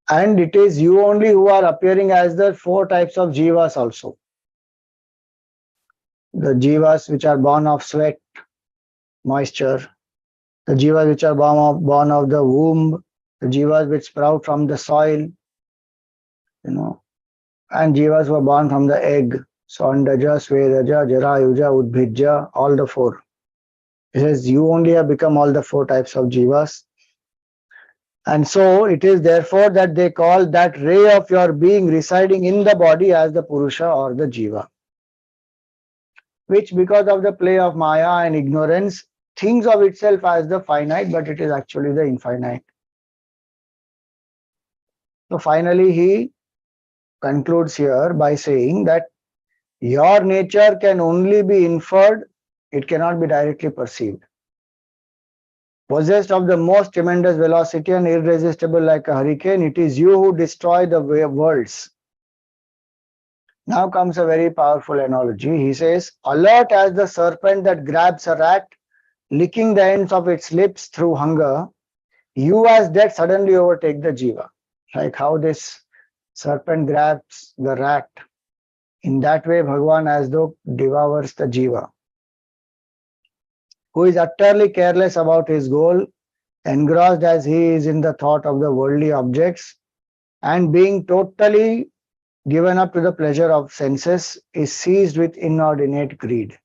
And it is you only who are appearing as the 4 types of jivas also. The jivas which are born of sweat, moisture, the jivas which are born of the womb, the jivas which sprout from the soil, and jivas were born from the egg. Sondaja, Svedaja, Jarayuja, Udbhija, all the 4. It says you only have become all the 4 types of jivas. And so it is therefore that they call that ray of your being residing in the body as the Purusha or the Jiva, which because of the play of Maya and ignorance thinks of itself as the finite, but it is actually the infinite. So finally he concludes here by saying that your nature can only be inferred, it cannot be directly perceived. Possessed of the most tremendous velocity and irresistible like a hurricane, it is you who destroy the worlds. Now comes a very powerful analogy. He says, alert as the serpent that grabs a rat, licking the ends of its lips through hunger, you as death suddenly overtake the jiva. Like how this serpent grabs the rat. In that way, Bhagwan as though devours the jiva, who is utterly careless about his goal, engrossed as he is in the thought of the worldly objects, and being totally given up to the pleasure of senses, is seized with inordinate greed.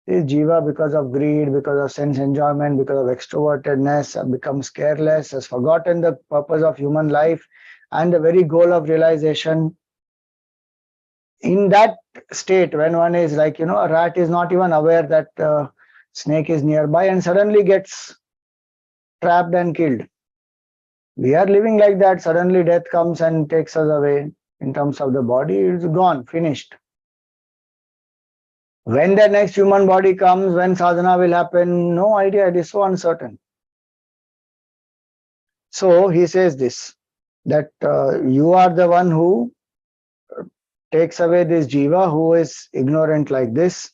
This jiva, because of greed, because of sense enjoyment, because of extrovertedness, becomes careless, has forgotten the purpose of human life and the very goal of realization. In that state, when one is like, a rat is not even aware that snake is nearby and suddenly gets trapped and killed. We are living like that. Suddenly death comes and takes us away. In terms of the body, it's gone, finished. When the next human body comes, when sadhana will happen, no idea, it is so uncertain. So he says this, that you are the one who takes away this jiva, who is ignorant like this,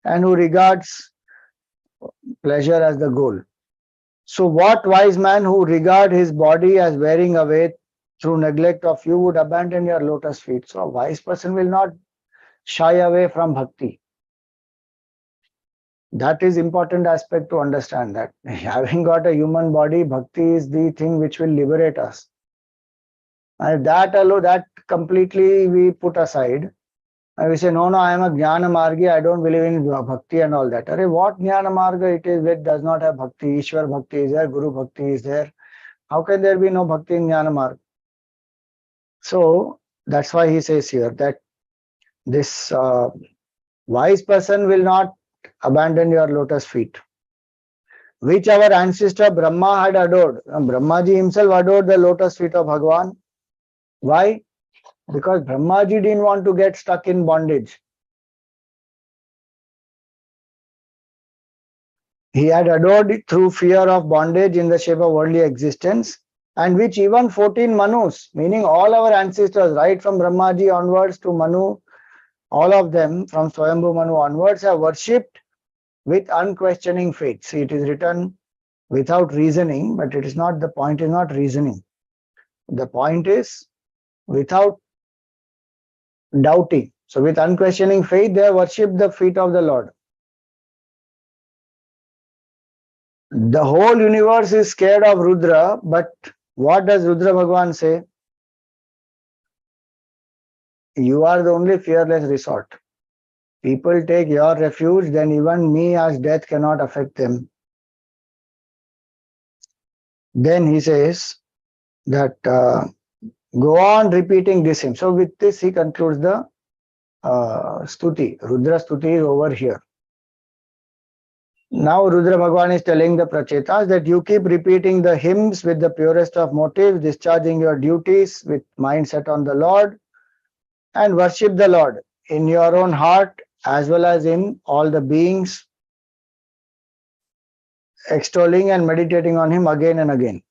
and who regards pleasure as the goal. So what wise man who regard his body as wearing away through neglect of you would abandon your lotus feet? So a wise person will not shy away from bhakti. That is important aspect to understand, that having got a human body, bhakti is the thing which will liberate us. And that alone, that completely we put aside. And we say, no, I am a jnana margi, I don't believe in bhakti and all that. What jnana marga it is that does not have bhakti? Ishwar bhakti is there, Guru bhakti is there. How can there be no bhakti in jnana marga? So that's why he says here that this Wise person will not abandon your lotus feet, which our ancestor Brahma had adored. Brahmaji himself adored the lotus feet of Bhagwan. Why? Because Brahmaji didn't want to get stuck in bondage. He had adored it through fear of bondage in the shape of worldly existence, and which even 14 Manus, meaning all our ancestors, right from Brahmaji onwards to Manu, all of them from Swayambhu Manu onwards have worshipped with unquestioning faith. See, it is written without reasoning, but it is not, the point is not reasoning. The point is without doubting. So with unquestioning faith, they have worshipped the feet of the Lord. The whole universe is scared of Rudra, but what does Rudra Bhagwan say? You are the only fearless resort. People take your refuge, then even me as death cannot affect them. Then he says that go on repeating this hymn. So with this he concludes the stuti. Rudra stuti is over here. Now Rudra Bhagwan is telling the Prachetas that you keep repeating the hymns with the purest of motives, discharging your duties with mind set on the Lord, and worship the Lord in your own heart as well as in all the beings, extolling and meditating on him again and again.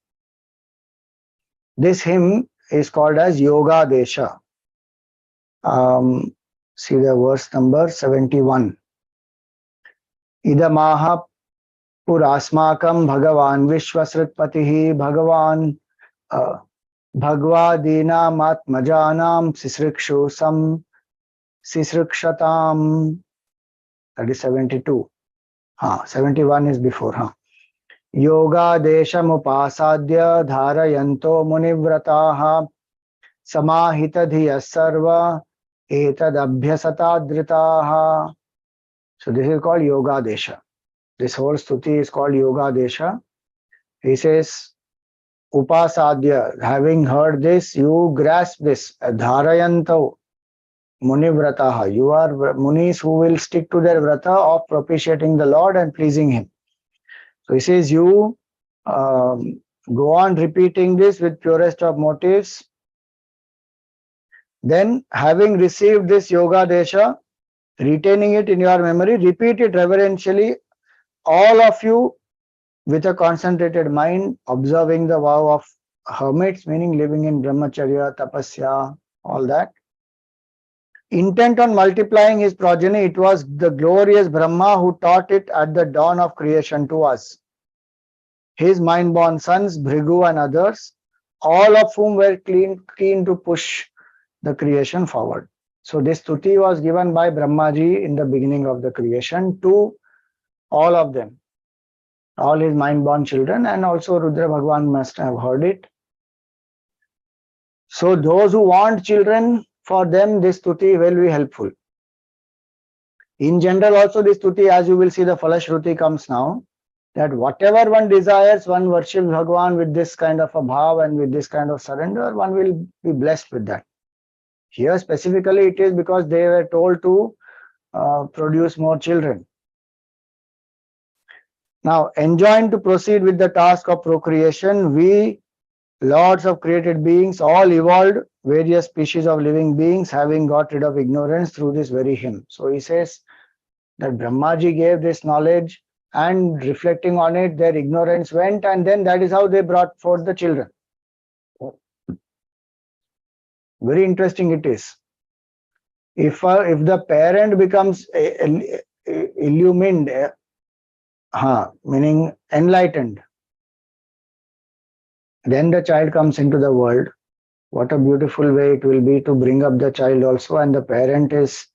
This hymn is called as Yoga Desha. See the verse number 71. Idamaha Purasmakam Bhagavan Vishwasritpatihi Bhagavan Bhagwadina Matmajanam Sisrikshu Sam Sisrikshatam. That is 72. 71 is before. Yoga Deshamupasadya Dharayanto Munivrataha Samahita Dhiya Sarva Etad Abhyasatadritaha. So this is called Yoga Desha. This whole stuti is called Yoga Desha. He says, Upasadya, having heard this, you grasp this. Dharayanto Munivrataha. You are munis who will stick to their vrata of propitiating the Lord and pleasing him. So he says, you go on repeating this with purest of motives. Then, having received this Yoga Desha, retaining it in your memory, repeat it reverentially, all of you with a concentrated mind, observing the vow of hermits, meaning living in brahmacharya, tapasya, all that. Intent on multiplying his progeny, it was the glorious Brahma who taught it at the dawn of creation to us. His mind-born sons, Bhrigu and others, all of whom were keen to push the creation forward. So this stuti was given by Brahmaji in the beginning of the creation to all of them, all his mind-born children, and also Rudra Bhagwan must have heard it. So those who want children, for them this stuti will be helpful. In general also this stuti, as you will see, the Falashruti comes now, that whatever one desires, one worships Bhagwan with this kind of a bhav and with this kind of surrender, one will be blessed with that. Here specifically it is because they were told to produce more children. Now, enjoined to proceed with the task of procreation, we, lords of created beings, all evolved various species of living beings, having got rid of ignorance through this very hymn. So he says that Brahmaji gave this knowledge, and reflecting on it, their ignorance went, and then that is how they brought forth the children. Very interesting it is. If the parent becomes illumined, meaning enlightened, then the child comes into the world. What a beautiful way it will be to bring up the child also, and the parent is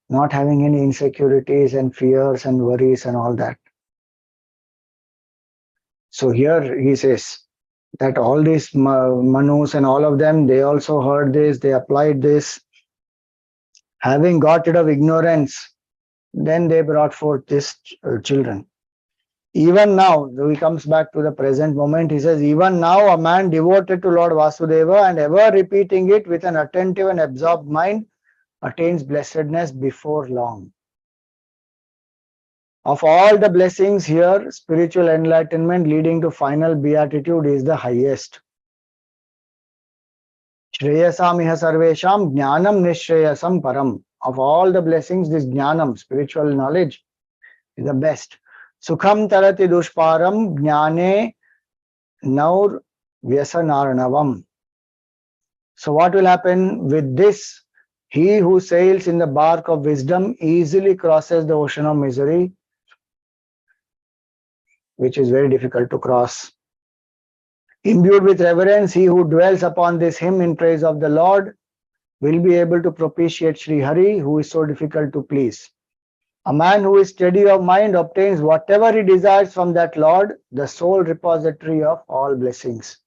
not having any insecurities and fears and worries and all that. So here he says that all these Manus and all of them, they also heard this, they applied this. Having got rid of ignorance, then they brought forth these children. Even now, he comes back to the present moment, he says, even now a man devoted to Lord Vasudeva and ever repeating it with an attentive and absorbed mind attains blessedness before long. Of all the blessings here, spiritual enlightenment leading to final beatitude is the highest. Shreyasam iha sarvesham jnanam nishreyasam param. Of all the blessings, this jnanam, spiritual knowledge, is the best. Sukham tarati dushparam jnane naur vyasanarnavam. So what will happen with this? He who sails in the bark of wisdom easily crosses the ocean of misery, which is very difficult to cross. Imbued with reverence, he who dwells upon this hymn in praise of the Lord will be able to propitiate Sri Hari, who is so difficult to please. A man who is steady of mind obtains whatever he desires from that Lord, the sole repository of all blessings.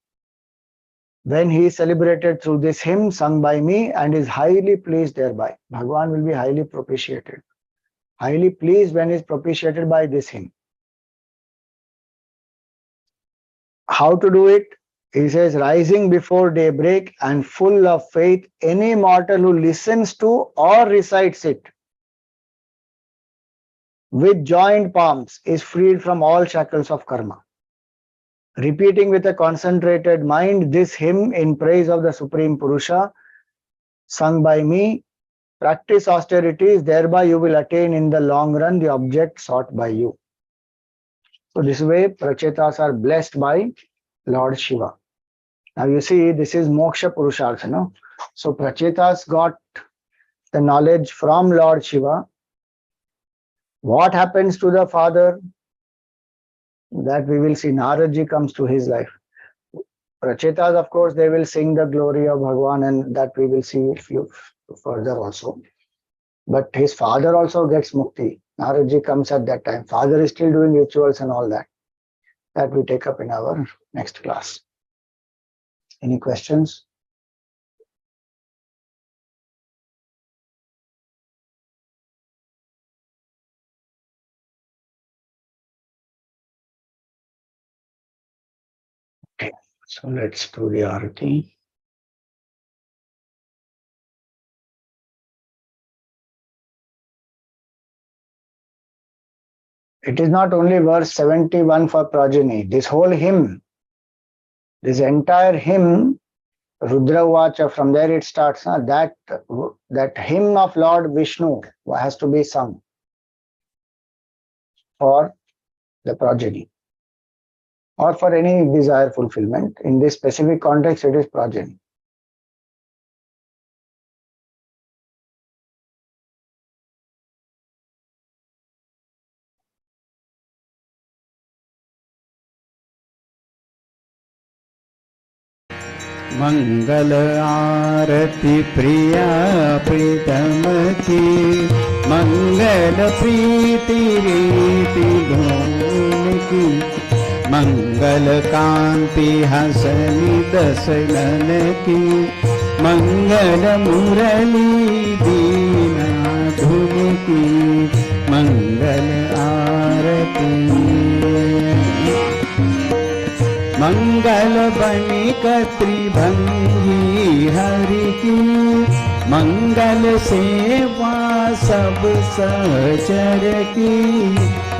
When he is celebrated through this hymn sung by me and is highly pleased thereby, Bhagwan will be highly propitiated. Highly pleased when he is propitiated by this hymn. How to do it? He says, rising before daybreak and full of faith, any mortal who listens to or recites it with joined palms is freed from all shackles of karma. Repeating with a concentrated mind this hymn in praise of the Supreme Purusha, sung by me, practice austerities, thereby you will attain in the long run the object sought by you. So this way, Prachetas are blessed by Lord Shiva. Now you see, this is Moksha Purushartha, no? So Prachetas got the knowledge from Lord Shiva. What happens to the father? That we will see. Naradji comes to his life. Prachetas, of course, they will sing the glory of Bhagwan, and that we will see few further also. But his father also gets mukti. Naradji comes at that time. Father is still doing rituals and all that. That we take up in our next class. Any questions? Okay, so let's do the arati. It is not only verse 71 for progeny. This whole hymn, this entire hymn, Rudra Vacha, from there it starts. That hymn of Lord Vishnu has to be sung for the progeny or for any desire fulfillment. In this specific context, it is progeny. मंगल आरती प्रिया प्रीतम की, मंगल प्रीति रीति धूम की, मंगल कांति हसनी दसलन की, मंगल मुरली दीना धुन की, मंगल आरती। मंगल बनिक त्रिभंगी हरि की, मंगल सेवा सब सहचर की,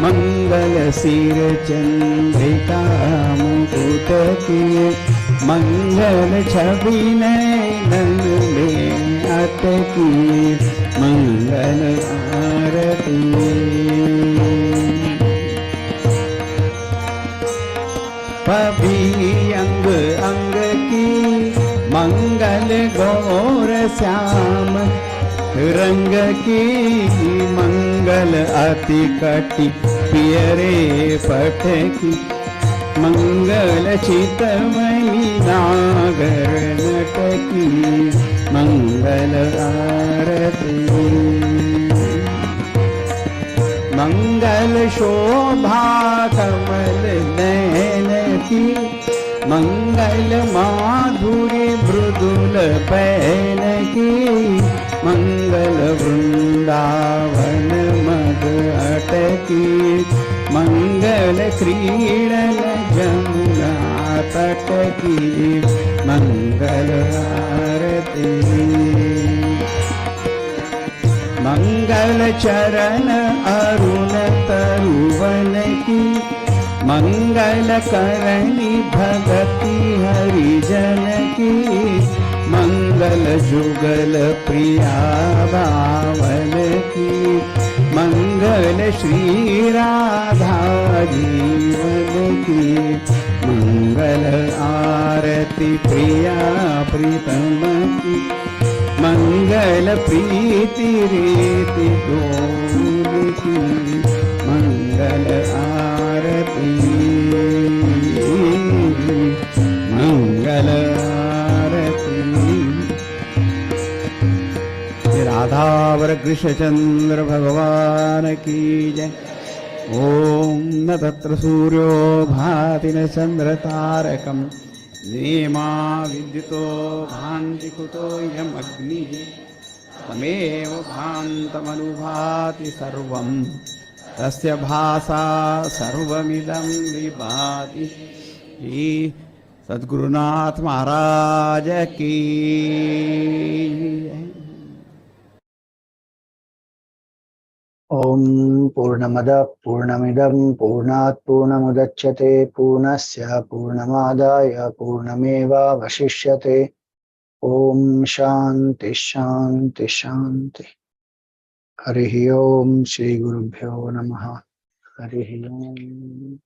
मंगल सिर चंद्रिका मुकुट की, मंगल छवि नयन में अटकी, मंगल आरती। पभी अंग अंग की, मंगल गौर श्याम रंग की, मंगल अति कटि पियरे पट की, मंगल चितमयी नागर नट की, मंगल आरती। मंगल शोभा कमल नयन की, मंगल माधुरी मृदुल पैन की, मंगल वृंदावन मद अटकी, मंगल क्रीडन जमुना तट की, मंगल आरती। मंगल मंगल चरण अरुण तरुवन की, मंगल करणी भगति हरिजन की, मंगल जुगल प्रिया बावन की, मंगल श्री राधा जीवन की, मंगल आरती प्रिया प्रीतम की, मंगल प्रीति रीति डोल की, मंगल आरती मंगल आरती। राधा वर कृष्णचंद्र भगवान की जय। ओम न तत्र सूर्यो भाति न चंद्र तारकम, नेमा विद्युतो भान्ति कुतो यमग्निः, तमेव भान्तमनुभाति सर्वं, तस्य भासा सर्वमिदं विभाति। सद्गुरुनाथ महाराज की। ओम पूर्णमदः पूर्णमिदं पूर्णात् पूर्णमुदच्यते पूर्णस्य पूर्णमादाय पूर्णमेवावशिष्यते। ओम शांति शांति शांति। हरिः ओम श्री गुरुभ्यो नमः। हरिः ओम।